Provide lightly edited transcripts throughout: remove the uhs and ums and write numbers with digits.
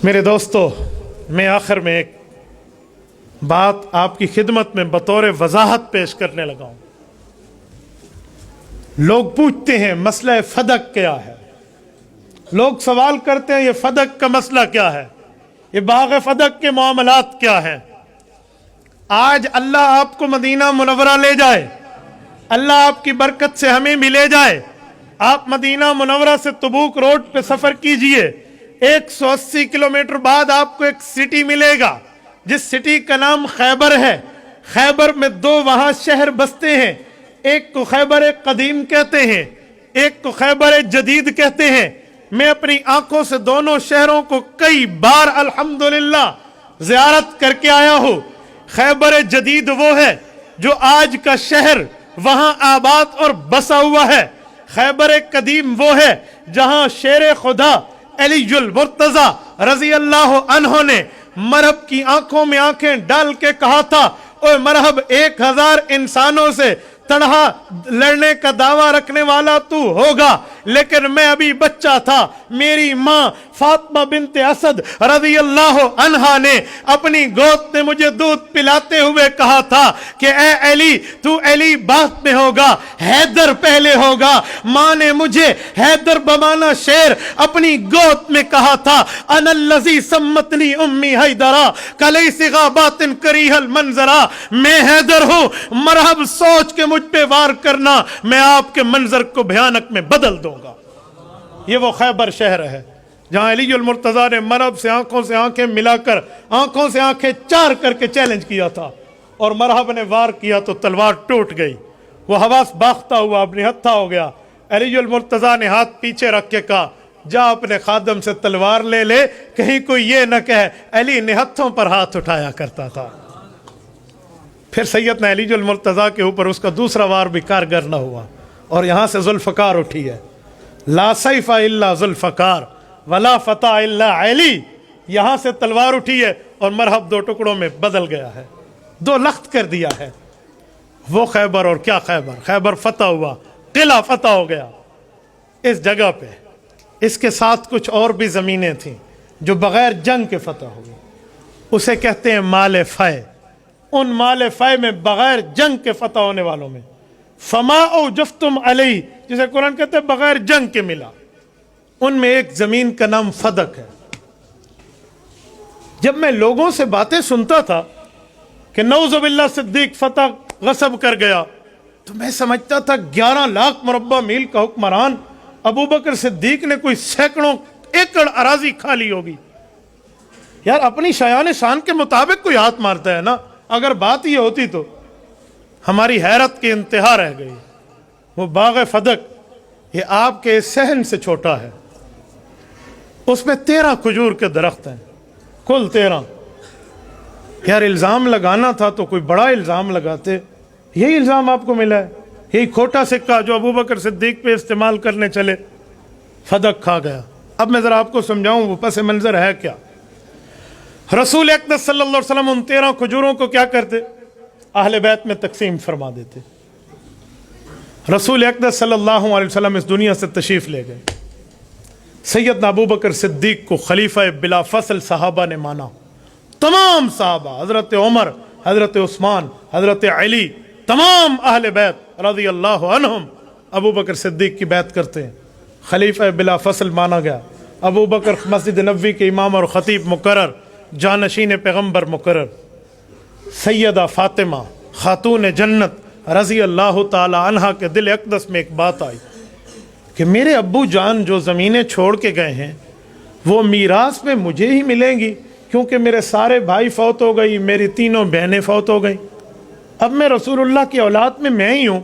میرے دوستو، میں آخر میں ایک بات آپ کی خدمت میں بطور وضاحت پیش کرنے لگا ہوں۔ لوگ پوچھتے ہیں مسئلہ فدق کیا ہے، لوگ سوال کرتے ہیں یہ فدق کا مسئلہ کیا ہے، یہ باغ فدق کے معاملات کیا ہیں۔ آج اللہ آپ کو مدینہ منورہ لے جائے، اللہ آپ کی برکت سے ہمیں بھی لے جائے۔ آپ مدینہ منورہ سے تبوک روڈ پہ سفر کیجئے، 180 کلومیٹر بعد آپ کو ایک سٹی ملے گا جس سٹی کا نام خیبر ہے۔ خیبر میں دو وہاں شہر بستے ہیں، ایک کو خیبر قدیم کہتے ہیں، ایک کو خیبر جدید کہتے ہیں۔ میں اپنی آنکھوں سے دونوں شہروں کو کئی بار الحمدللہ زیارت کر کے آیا ہوں۔ خیبر جدید وہ ہے جو آج کا شہر وہاں آباد اور بسا ہوا ہے۔ خیبر قدیم وہ ہے جہاں شیر خدا علی المرتضی رضی اللہ عنہ نے مرہب کی آنکھوں میں آنکھیں ڈال کے کہا تھا، اوہ مرہب 1000 انسانوں سے تنہا لڑنے کا دعویٰ رکھنے والا تو ہوگا، لیکن میں ابھی بچہ تھا۔ میری ماں فاطمہ بنت اسد رضی اللہ عنہا نے اپنی گود میں مجھے دودھ پلاتے ہوئے کہا تھا کہ اے علی، تو علی بعد میں ہوگا، حیدر پہلے ہوگا۔ ماں نے مجھے حیدر بمانا شیر اپنی گود میں کہا تھا، انا الذی سمتنی امی حیدرہ کلیس غابات کریہ المنظرہ۔ میں حیدر ہوں، مرحب سوچ کے مجھ پہ وار کرنا، میں آپ کے منظر کو بھیانک میں بدل دوں گا۔ یہ وہ خیبر شہر ہے جہاں علی المرتضی نے مرحب سے آنکھوں سے آنکھیں ملا کر، آنکھوں سے آنکھیں چار کر کے چیلنج کیا تھا، اور مرحب نے وار کیا تو تلوار ٹوٹ گئی، وہ حواس باختہ ہوا، اپنی ہتھا ہو گیا۔ علی المرتضی نے ہاتھ پیچھے رکھ کے کہا، جا اپنے خادم سے تلوار لے لے، کہیں کوئی یہ نہ کہے علی نے ہتھوں پر ہاتھ اٹھایا کرتا تھا۔ پھر سیدنا علی المرتضی کے اوپر اس کا دوسرا وار بھی کارگر نہ ہوا، اور یہاں سے ذوالفقار اٹھی ہے، لا سیف الا ذوالفقار ولا فتح الا علی۔ یہاں سے تلوار اٹھی ہے اور مرحب دو ٹکڑوں میں بدل گیا ہے، دو لخت کر دیا ہے۔ وہ خیبر اور کیا خیبر، خیبر فتح ہوا، قلعہ فتح ہو گیا اس جگہ پہ۔ اس کے ساتھ کچھ اور بھی زمینیں تھیں جو بغیر جنگ کے فتح ہوئی، اسے کہتے ہیں مال فے۔ ان مال فے میں بغیر جنگ کے فتح ہونے والوں میں فما اوجفتم علیہ، جسے قرآن کہتے ہیں بغیر جنگ کے ملا، ان میں ایک زمین کا نام فدق ہے۔ جب میں لوگوں سے باتیں سنتا تھا کہ نعوذ باللہ صدیق فتح غصب کر گیا، تو میں سمجھتا تھا 11 لاکھ مربع میل کا حکمران ابو بکر صدیق نے کوئی سینکڑوں ایکڑ اراضی کھا لی ہوگی۔ یار اپنی شایان شان کے مطابق کوئی ہاتھ مارتا ہے نا۔ اگر بات یہ ہوتی تو ہماری حیرت کی انتہا رہ گئی۔ وہ باغ فدق یہ آپ کے صحن سے چھوٹا ہے، اس میں 13 کھجور کے درخت ہیں، کل 13۔ یار الزام لگانا تھا تو کوئی بڑا الزام لگاتے، یہی الزام آپ کو ملا ہے، یہی کھوٹا سکہ جو ابو بکر صدیق پہ استعمال کرنے چلے، فدق کھا گیا۔ اب میں ذرا آپ کو سمجھاؤں وہ پس منظر ہے کیا۔ رسول اقدس صلی اللہ علیہ وسلم ان 13 کھجوروں کو کیا کرتے؟ اہل بیت میں تقسیم فرما دیتے۔ رسول اقدس صلی اللہ علیہ وسلم اس دنیا سے تشریف لے گئے، سیدنا ابو بکر صدیق کو خلیفہ بلا فصل صحابہ نے مانا۔ تمام صحابہ، حضرت عمر، حضرت عثمان، حضرت علی، تمام اہل بیت رضی اللہ عنہم ابو بکر صدیق کی بیعت کرتے ہیں۔ خلیفہ بلا فصل مانا گیا، ابو بکر مسجد نبوی کے امام اور خطیب مقرر، جانشین پیغمبر مقرر۔ سیدہ فاطمہ خاتون جنت رضی اللہ تعالی عنہا کے دل اقدس میں ایک بات آئی کہ میرے ابو جان جو زمینیں چھوڑ کے گئے ہیں وہ میراث میں مجھے ہی ملیں گی، کیونکہ میرے سارے بھائی فوت ہو گئی، میری تینوں بہنیں فوت ہو گئیں، اب میں رسول اللہ کی اولاد میں ہی ہوں،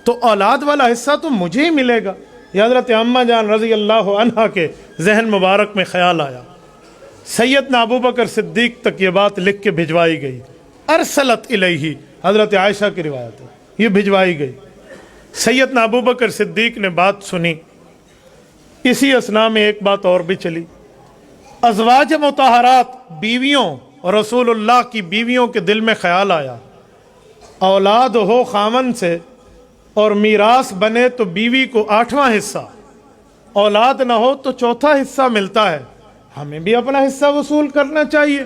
تو اولاد والا حصہ تو مجھے ہی ملے گا۔ یہ حضرت اماں جان رضی اللہ عنہا کے ذہن مبارک میں خیال آیا۔ سیدنا ابو بکر صدیق تک یہ بات لکھ کے بھجوائی گئی، ارسلت الیہ، حضرت عائشہ کی روایت ہے، یہ بھجوائی گئی۔ سیدنا ابو بکر صدیق نے بات سنی۔ اسی اثناء میں ایک بات اور بھی چلی، ازواج مطہرات بیویوں اور رسول اللہ کی بیویوں کے دل میں خیال آیا، اولاد ہو خامن سے اور میراث بنے تو بیوی کو 8واں حصہ، اولاد نہ ہو تو 4تھا حصہ ملتا ہے۔ ہمیں بھی اپنا حصہ وصول کرنا چاہیے.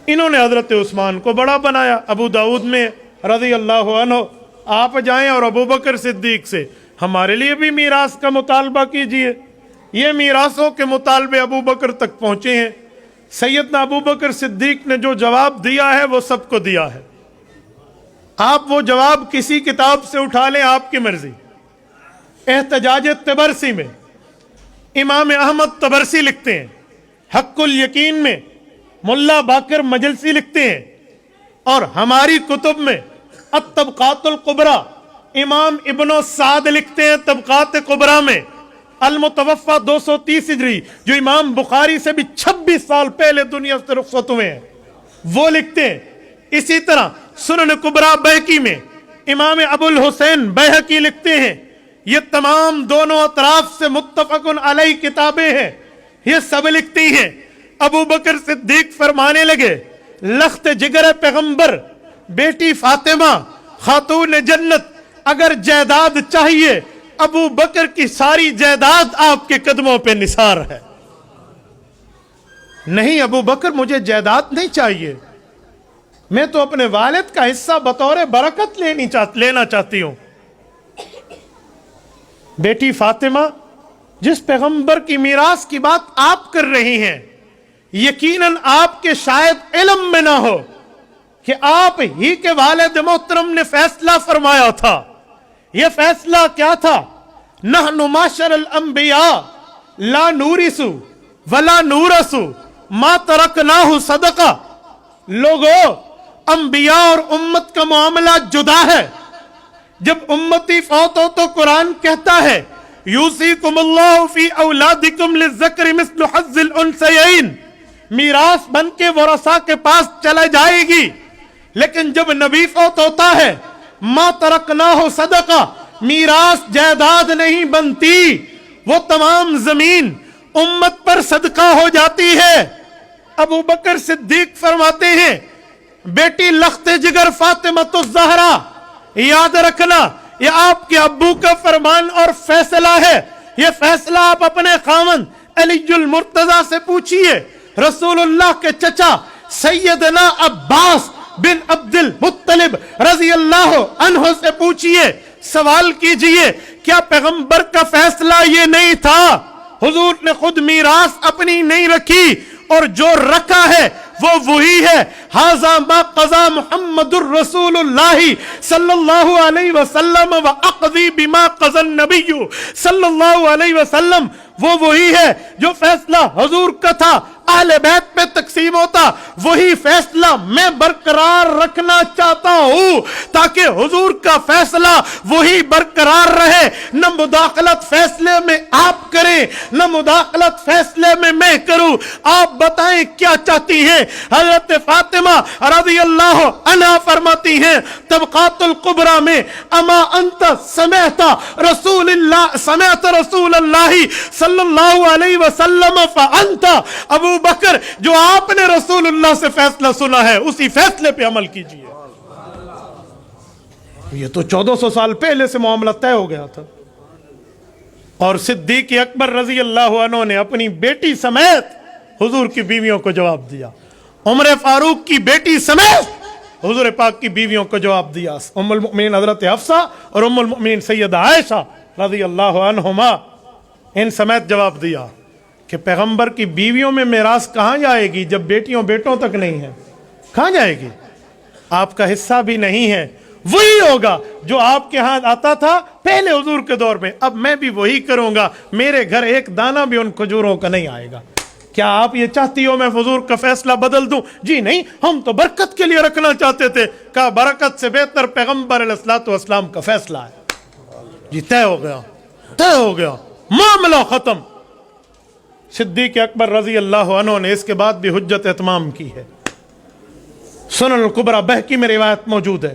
انہوں نے حضرت عثمان کو بڑا بنایا. ابو داؤد میں رضی اللہ عنہ آپ جائیں اور ابو بکر صدیق سے ہمارے لیے بھی میراث کا مطالبہ کیجئے. یہ میراثوں کے مطالبے ابو بکر تک پہنچے ہیں. سیدنا ابو بکر صدیق نے جو جواب دیا ہے وہ سب کو دیا ہے. آپ وہ جواب کسی کتاب سے اٹھا لیں، آپ کی مرضی. احتجاج تبرسی میں امام احمد تبرسی لکھتے ہیں، حق الیقین میں ملا باقر مجلسی لکھتے ہیں، اور ہماری کتب میں الطبقات الکبریٰ امام ابن سعد لکھتے ہیں طبقات کبریٰ میں، المتوفى 230 ہجری، جو امام بخاری سے بھی 26 سال پہلے دنیا سے رخصت ہوئے ہیں، وہ لکھتے ہیں. اسی طرح سنن کبریٰ بہقی میں امام ابو الحسین بہقی لکھتے ہیں. یہ تمام دونوں اطراف سے متفق علیہ کتابیں ہیں، یہ سب لکھتی ہیں. ابو بکر صدیق فرمانے لگے، لخت جگر پیغمبر، بیٹی فاطمہ خاتون جنت، اگر جائیداد چاہیے ابو بکر کی ساری جائیداد آپ کے قدموں پہ نثار ہے. نہیں ابو بکر مجھے جائیداد نہیں چاہیے، میں تو اپنے والد کا حصہ بطور برکت لینا چاہتی ہوں. بیٹی فاطمہ، جس پیغمبر کی میراث کی بات آپ کر رہی ہیں، یقیناً آپ کے شاید علم میں نہ ہو کہ آپ ہی کے والد محترم نے فیصلہ فرمایا تھا. یہ فیصلہ کیا تھا؟ نحن معاشر الانبیاء لا نورث ولا نورث ما ترکناہ صدقہ. لوگوں، انبیاء اور امت کا معاملہ جدا ہے. جب امتی فوت ہو تو قرآن کہتا ہے یوصیکم اللہ فی اولادکم للذکر مثل حظ الانثیین، میراث بن کے ورثاء کے پاس چلے جائے گی. لیکن جب نبی فوت ہوتا ہے ما ترکناہ صدقہ، میراث جائیداد نہیں بنتی، وہ تمام زمین امت پر صدقہ ہو جاتی ہے. ابو بکر صدیق فرماتے ہیں، بیٹی لخت جگر فاطمہ الزہرا، یاد رکھنا یہ آپ کے ابو کا فرمان اور فیصلہ ہے. یہ فیصلہ آپ اپنے خاوند علی المرتضی سے پوچھئے. رسول اللہ کے چچا سیدنا عباس بن عبد المطلب رضی اللہ عنہ سے پوچھئے، سوال کیجئے، کیا پیغمبر کا فیصلہ یہ نہیں تھا؟ حضور نے خود میراث اپنی نہیں رکھی، اور جو رکھا ہے وہ وہی ہے. ھذا ما قضا محمد الرسول اللہ صلی اللہ علیہ وسلم واقضی بما قضى النبی صلی اللہ علیہ وسلم. وہ وہی ہے جو فیصلہ حضور کا تھا اہل بیت پہ تقسیم ہوتا، وہی فیصلہ میں برقرار رکھنا چاہتا ہوں تاکہ حضور کا فیصلہ وہی برقرار رہے. نہ مداخلت فیصلے میں آپ کریں، نہ مداخلت فیصلے میں کروں. آپ بتائیں کیا چاہتی ہیں؟ حضرت فاطمہ رضی اللہ عنہا فرماتی ہیں طبقات الکبریٰ میں، اما انت سمعت رسول اللہ صلی اللہ علیہ وسلم فانت. ابو بکر، جو آپ نے رسول اللہ سے فیصلہ سنا ہے اسی فیصلے پہ عمل کیجئے. یہ تو 1400 سال پہلے سے معاملہ طے ہو گیا تھا. اور صدیق اکبر رضی اللہ عنہ نے اپنی بیٹی سمیت حضور کی بیویوں کو جواب دیا. عمر فاروق کی بیٹی سمیت حضور پاک کی بیویوں کو جواب دیا. ام المؤمنین حضرت حفصہ اور ام المؤمنین سیدہ عائشہ رضی اللہ عنہما، ان سمیت جواب دیا کہ پیغمبر کی بیویوں میں میراث کہاں جائے گی جب بیٹیوں بیٹوں تک نہیں ہے؟ کہاں جائے گی؟ آپ کا حصہ بھی نہیں ہے. وہی ہوگا جو آپ کے ہاں آتا تھا پہلے حضور کے دور میں. اب میں بھی وہی کروں گا، میرے گھر ایک دانہ بھی ان کھجوروں کا نہیں آئے گا. کیا آپ یہ چاہتی ہو میں حضور کا فیصلہ بدل دوں؟ جی نہیں، ہم تو برکت کے لیے رکھنا چاہتے تھے. کہا برکت سے بہتر پیغمبر علیہ الصلوۃ والسلام کا فیصلہ ہے. جی طے ہو گیا، طے ہو گیا، معاملہ ختم. صدیق اکبر رضی اللہ عنہ نے اس کے بعد بھی حجت اتمام کی ہے. سنن الکبریٰ بہقی میں روایت موجود ہے.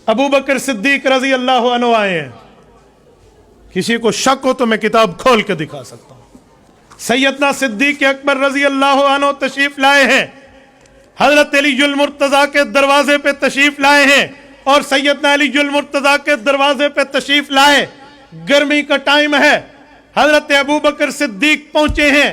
ابو بکر صدیق رضی اللہ عنہ آئے ہیں. کسی کو شک ہو تو میں کتاب کھول کے دکھا سکتا ہوں. سیدنا صدیق اکبر رضی اللہ عنہ تشریف لائے ہیں، حضرت علی المرتضیٰ کے دروازے پہ تشریف لائے ہیں، اور سیدنا علی المرتضیٰ کے دروازے پہ تشریف لائے. گرمی کا ٹائم ہے، حضرت ابو بکر صدیق پہنچے ہیں.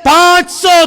500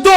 2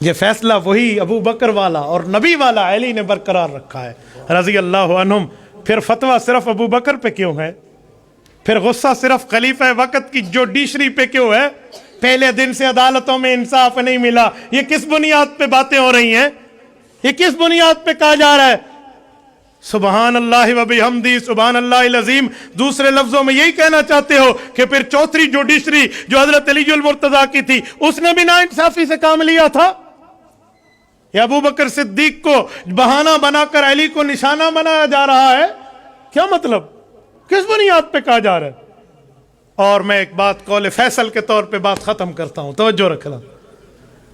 یہ فیصلہ وہی ابو بکر والا اور نبی والا علی نے برقرار رکھا ہے رضی اللہ عنہم. پھر فتویٰ صرف ابو بکر پہ کیوں ہے؟ پھر غصہ صرف خلیفہ وقت کی جوڈیشری پہ کیوں ہے؟ پہلے دن سے عدالتوں میں انصاف نہیں ملا. یہ کس بنیاد پہ باتیں ہو رہی ہیں؟ یہ کس بنیاد پہ کہا جا رہا ہے سبحان اللہ و بحمدی سبحان اللہ العظیم؟ دوسرے لفظوں میں یہی کہنا چاہتے ہو کہ پھر چوتھی جوڈیشری جو حضرت علی المرتضیٰ کی تھی اس نے بھی ناانصافی سے کام لیا تھا؟ یا ابو بکر صدیق کو بہانہ بنا کر علی کو نشانہ بنایا جا رہا ہے؟ کیا مطلب؟ کس بنیاد پہ کہا جا رہا ہے؟ اور میں ایک بات قول فیصل کے طور پہ بات ختم کرتا ہوں، توجہ رکھنا.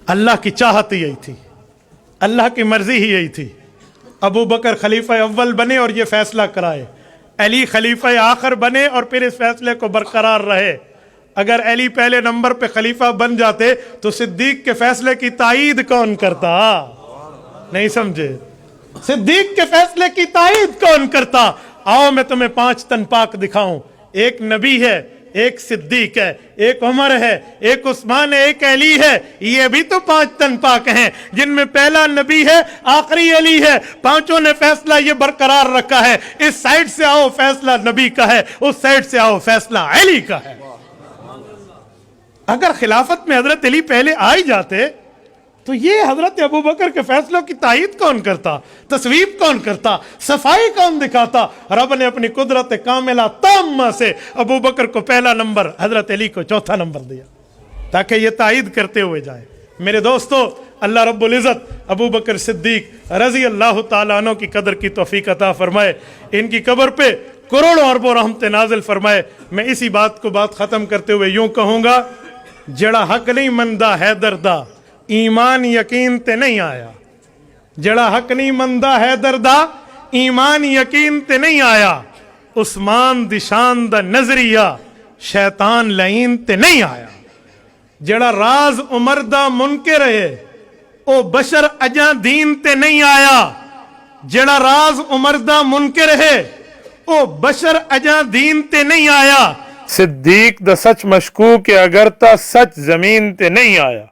اللہ کی چاہت یہی تھی، اللہ کی مرضی ہی یہی تھی. ابو بکر خلیفہ اول بنے اور یہ فیصلہ کرائے، علی خلیفہ آخر بنے اور پھر اس فیصلے کو برقرار رہے. اگر علی پہلے نمبر پہ خلیفہ بن جاتے تو صدیق کے فیصلے کی تائید کون کرتا؟ نہیں سمجھے؟ صدیق کے فیصلے کی تائید کون کرتا؟ آؤ میں تمہیں 5 تن پاک دکھاؤں. ایک نبی ہے، ایک صدیق ہے، ایک عمر ہے، ایک عثمان ہے، ایک علی ہے. یہ بھی تو 5 تن پاک ہیں جن میں پہلا نبی ہے، آخری علی ہے. پانچوں نے فیصلہ یہ برقرار رکھا ہے. اس سائڈ سے آؤ فیصلہ نبی کا ہے، اس سائڈ سے آؤ فیصلہ علی کا ہے. اگر خلافت میں حضرت علی پہلے آ ہی جاتے تو یہ حضرت ابو بکر کے فیصلوں کی تائید کون کرتا؟ تصویب کون کرتا؟ صفائی کون دکھاتا؟ رب نے اپنی قدرت کاملہ تامہ سے ابو بکر کو پہلا نمبر، حضرت علی کو چوتھا نمبر دیا تاکہ یہ تائید کرتے ہوئے جائے. میرے دوستو، اللہ رب العزت ابو بکر صدیق رضی اللہ تعالیٰ عنہ کی قدر کی توفیق عطا فرمائے. ان کی قبر پہ کروڑوں اربوں رحمت نازل فرمائے. میں اسی بات کو ختم کرتے ہوئے یوں کہوں گا، جڑا حق نہیں مندا حیدر دا ایمان یقین تے نہیں آیا. جڑا حق نہیں مندا حیدر دا ایمان یقین تے نہیں آیا. عثمان دی شان دا نظریہ شیطان لعین تے نہیں آیا. جڑا راز عمر دا منکر ہے او بشر اجاں دین تے نہیں آیا. جڑا راز عمر دا منکر ہے او بشر اجاں دین تے نہیں آیا. صدیق دا سچ مشکوک اگر تا سچ زمین تے نہیں آیا.